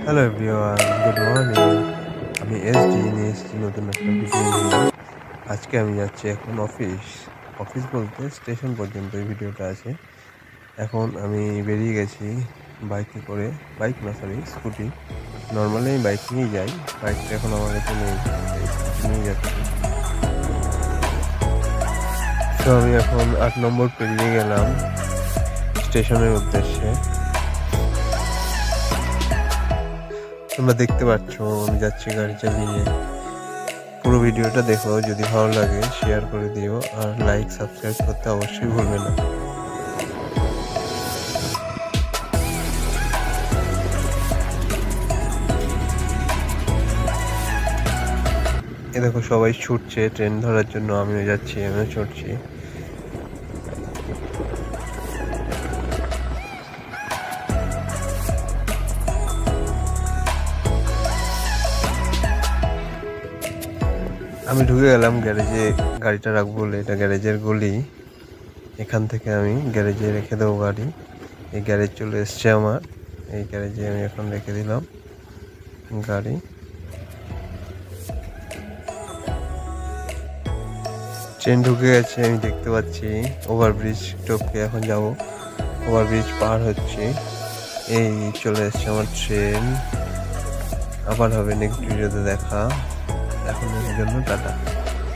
Hello everyone, good morning. আমি SD নিয়ে এসেছি নতুন একটা ভিডিও নিয়ে। আজকে আমি যাচ্ছি এখন অফিস বলতে স্টেশন পর্যন্ত এই ভিডিওটা আছে। এখন আমি বেরিয়ে গেছি বাইকে করে, বাইক না সরি স্কুটি। নর্মালি আমি বাইক নিয়েই যাই, বাইকটা এখন আমার কাছে নেই, স্কুটি নিয়ে যাচ্ছি। তো আমি এখন 8 নম্বর পেরিয়ে গেলাম স্টেশনের উদ্দেশ্যে। তোমরা দেখতে পাচ্ছ আমি যাচ্ছি গাড়ি চালিয়ে। পুরো ভিডিওটা দেখো, যদি ভালো লাগে শেয়ার করে দিও আর লাইক সাবস্ক্রাইব করতে অবশ্যই ভুলবে না। এ দেখো সবাই ছুটছে ট্রেন ধরার জন্য, আমিও যাচ্ছি, আমিও ছুটছি। আমি ঢুকে গেলাম গ্যারেজে, গাড়িটা রাখবো বলে। এটা গ্যারেজের গলি, এখান থেকে আমি গ্যারেজে রেখে দেবো গাড়ি। এই গ্যারেজ চলে এসছে আমার, এই গ্যারেজে আমি এখন রেখে দিলাম গাড়ি। ট্রেন ঢুকে গেছে, আমি দেখতে পাচ্ছি ওভারব্রিজ টপকে এখন যাব। ওভারব্রিজ পার হচ্ছে, এই চলে এসছে আমার ট্রেন। আবার হবে নেক্সট ভিডিওতে দেখা, এখন এর জন্য টাটা।